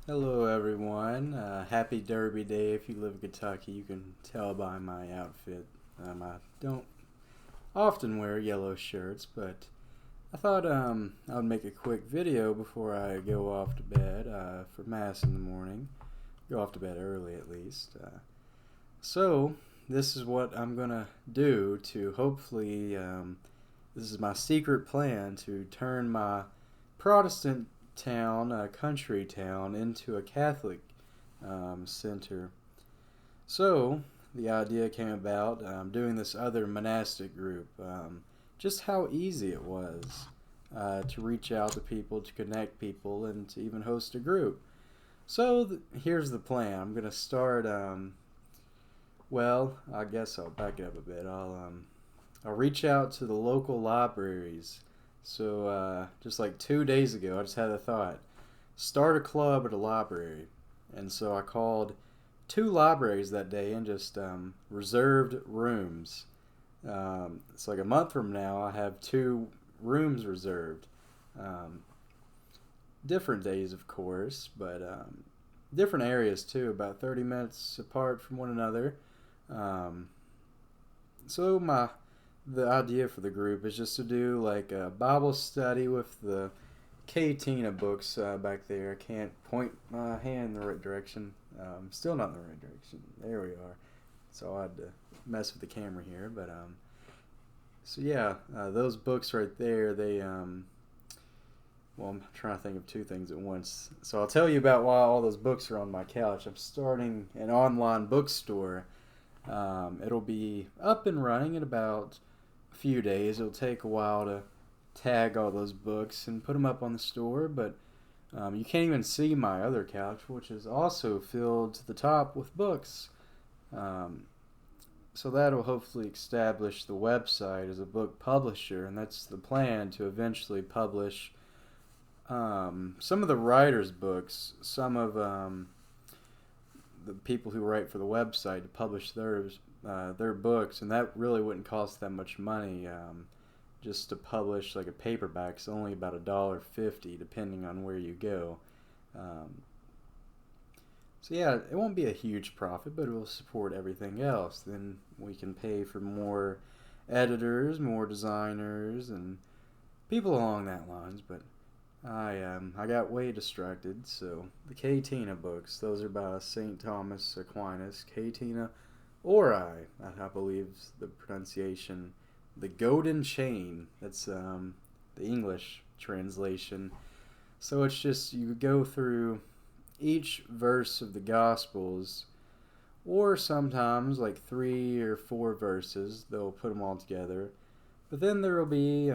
Hello, everyone. Happy Derby Day if you live in Kentucky. You can tell by my outfit. I don't often wear yellow shirts, but I thought I would make a quick video before I go off to bed for Mass in the morning. Go off to bed early at least. So, this is what I'm going to do to hopefully, this is my secret plan to turn my Protestant town, a country town, into a Catholic center. So the idea came about doing this other monastic group. Just how easy it was to reach out to people, to connect people, and to even host a group. So here's the plan. I'm gonna start. Well, I guess I'll back it up a bit. I'll reach out to the local libraries. So just like 2 days ago, I just had a thought: start a club at a library. And so I called two libraries that day and just reserved rooms. It's like a month from now, I have two rooms reserved. Um, Different days, of course, but different areas too, about 30 minutes apart from one another. Um, so the idea for the group is just to do like a Bible study with the Tina books back there. I can't point my hand in the right direction. Still not in the right direction. There we are. So I had to mess with the camera here, but so yeah, those books right there. Well, I'm trying to think of two things at once. So I'll tell you about why all those books are on my couch. I'm starting an online bookstore. It'll be up and running in about a few days. It'll take a while to tag all those books and put them up on the store, but you can't even see my other couch, which is also filled to the top with books. Um, so that'll hopefully establish the website as a book publisher, and that's the plan to eventually publish some of the writers' books, some of the people who write for the website to publish their books, and that really wouldn't cost that much money. Just to publish like a paperback is only about $1.50 depending on where you go. Um, so yeah, it won't be a huge profit, but it will support everything else. Then we can pay for more editors, more designers, and people along that lines. But I got way distracted. So the Tina books, those are by Saint Thomas Aquinas. Tina Ori, I believe is the pronunciation. The Golden Chain. That's the English translation. So it's just you go through each verse of the Gospels, or sometimes like 3 or 4 verses. They'll put them all together. But then there will be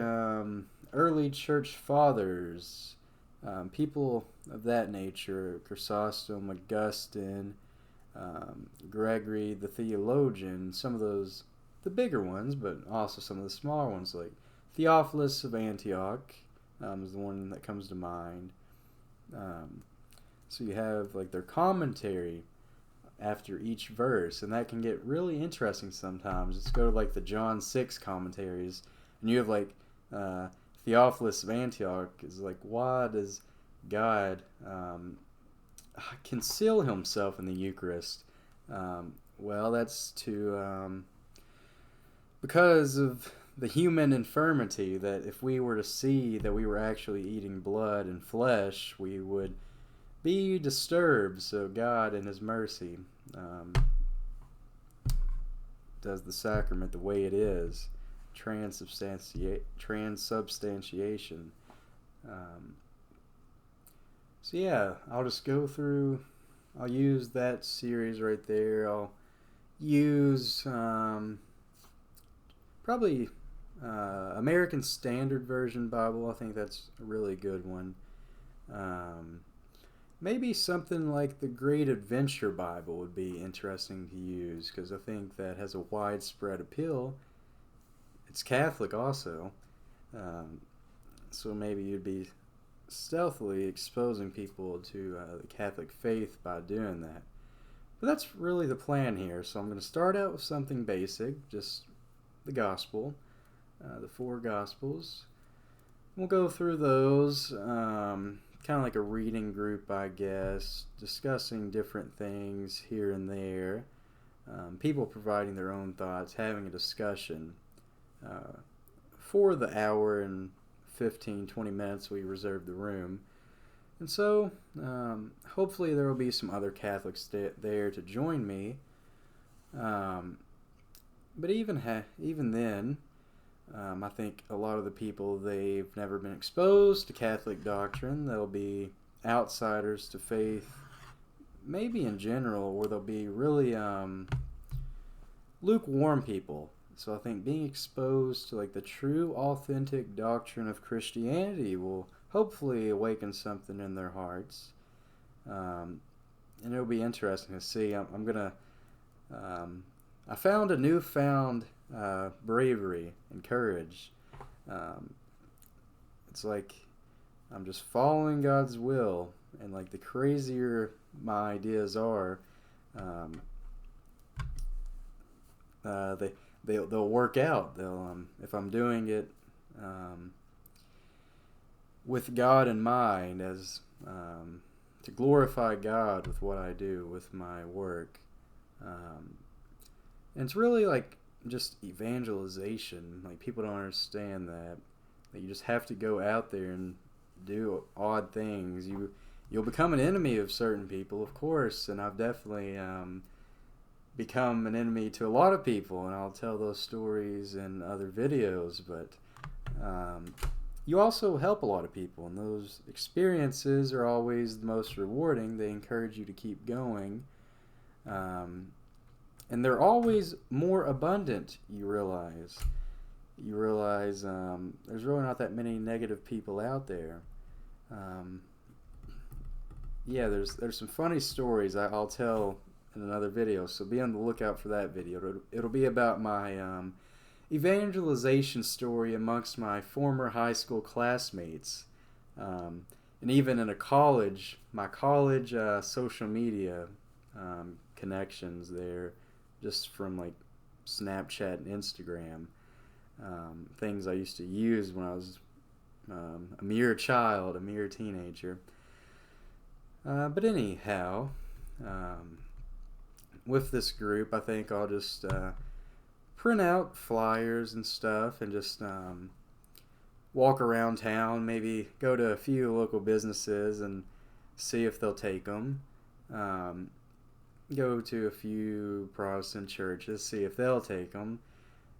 early church fathers, people of that nature, Chrysostom, Augustine, Gregory the theologian, some of those, the bigger ones, but also some of the smaller ones, like Theophilus of Antioch is the one that comes to mind. Um, so you have like their commentary after each verse, and that can get really interesting sometimes. Let's go to like the John 6 commentaries, and you have like uh, Theophilus of Antioch is like, why does God conceal himself in the Eucharist? Well, that's because of the human infirmity, that if we were to see that we were actually eating blood and flesh, we would be disturbed. So God, in His mercy, um, does the sacrament the way it is, transubstantiation. Um, so yeah, I'll just go through. I'll use that series right there. I'll use probably American Standard Version Bible. I think that's a really good one. Um, Maybe something like the Great Adventure Bible would be interesting to use because I think that has a widespread appeal. It's Catholic also, um, so maybe you'd be stealthily exposing people to the Catholic faith by doing that. But that's really the plan here. So I'm going to start out with something basic, just the gospel, the four gospels. We'll go through those. kind of like a reading group, I guess, discussing different things here and there. People providing their own thoughts, having a discussion. Uh, for the hour and 15-20 minutes we reserved the room. And so, hopefully, there will be some other Catholics there to join me. Um, but even then, I think a lot of the people, they've never been exposed to Catholic doctrine. They'll be outsiders to faith, maybe in general, or they'll be really lukewarm people. So I think being exposed to like the true, authentic doctrine of Christianity will hopefully awaken something in their hearts. And it'll be interesting to see. I'm gonna. I found a newfound bravery and courage. Um, it's like I'm just following God's will, and like the crazier my ideas are, um, they'll work out. They'll if I'm doing it um, with God in mind, as to glorify God with what I do with my work. And it's really like just evangelization. Like people don't understand that you just have to go out there and do odd things. You'll become an enemy of certain people, of course, and I've definitely become an enemy to a lot of people, and I'll tell those stories in other videos. But you also help a lot of people, and those experiences are always the most rewarding. They encourage you to keep going. And they're always more abundant, you realize. There's really not that many negative people out there. Yeah, there's some funny stories I'll tell in another video, so be on the lookout for that video. It'll be about my evangelization story amongst my former high school classmates. And even in my college social media connections there, just from like Snapchat and Instagram, things I used to use when I was a mere child, a mere teenager. But anyhow, with this group, I think I'll just print out flyers and stuff and just walk around town, maybe go to a few local businesses and see if they'll take them. Go to a few Protestant churches, see if they'll take them.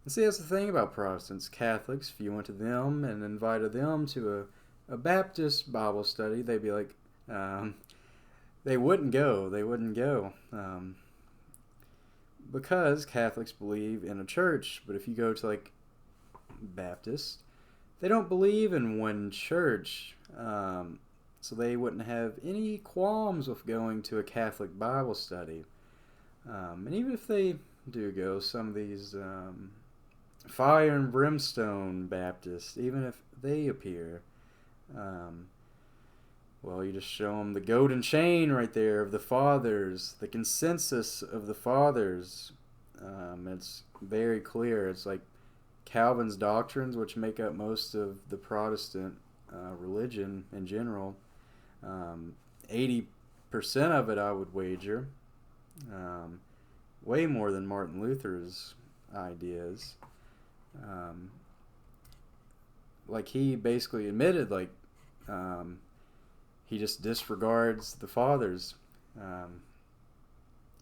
And see, that's the thing about Protestants. Catholics, if you went to them and invited them to a Baptist Bible study, they'd be like, they wouldn't go. They wouldn't go. Because Catholics believe in a church, but if you go to like Baptist, they don't believe in one church. So they wouldn't have any qualms with going to a Catholic Bible study. And even if they do go, some of these fire and brimstone Baptists, even if they appear, well, you just show them the golden chain right there of the fathers, the consensus of the fathers. It's very clear. It's like Calvin's doctrines, which make up most of the Protestant religion in general. 80% of it, I would wager. Way more than Martin Luther's ideas. Like he basically admitted, like he just disregards the fathers. And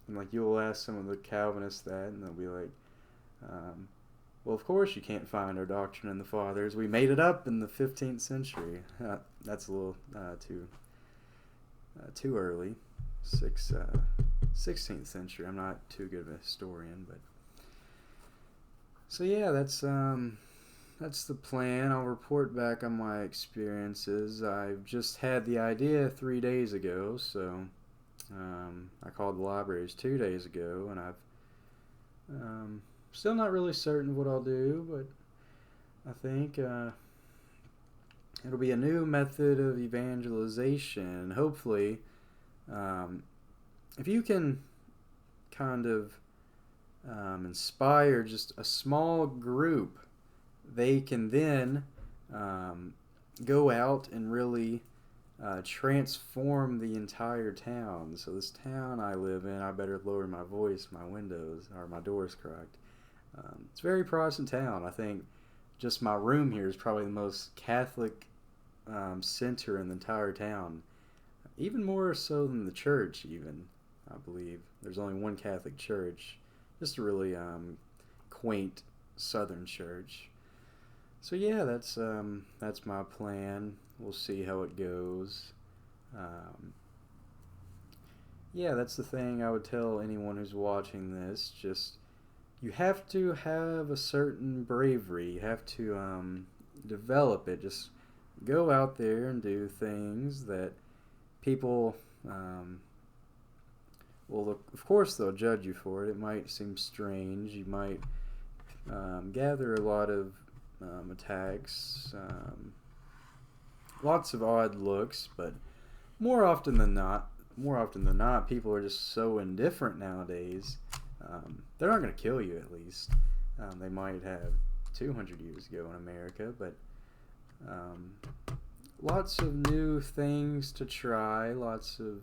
like you'll ask some of the Calvinists that, and they'll be like, well, of course you can't find our doctrine in the fathers. We made it up in the 15th century. That's a little too early. 16th century. I'm not too good of a historian, but so yeah, that's the plan. I'll report back on my experiences. I've just had the idea 3 days ago, so I called the libraries 2 days ago, and I've still not really certain what I'll do, but I think it'll be a new method of evangelization. Hopefully, if you can kind of inspire just a small group, they can then go out and really transform the entire town. So this town I live in, I better lower my voice, my windows, or my doors cracked. It's a very Protestant town. I think just my room here is probably the most Catholic center in the entire town. Even more so than the church, even, I believe. There's only one Catholic church. Just a really quaint southern church. So yeah, that's my plan. We'll see how it goes. Um, yeah, that's the thing I would tell anyone who's watching this. Just you have to have a certain bravery. You have to develop it. Just go out there and do things that people well, of course they'll judge you for it. It might seem strange. You might gather a lot of attacks, lots of odd looks, but more often than not, people are just so indifferent nowadays. They're not going to kill you, at least. They might have 200 years ago in America, but um, lots of new things to try, lots of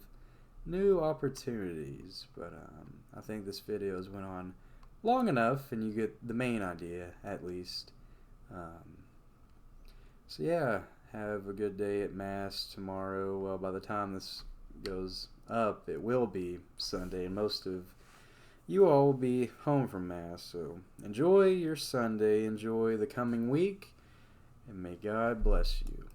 new opportunities. But I think this video has went on long enough, and you get the main idea, at least. So yeah, have a good day at Mass tomorrow. Well, by the time this goes up, it will be Sunday, and most of you all will be home from Mass. So enjoy your Sunday, enjoy the coming week, and may God bless you.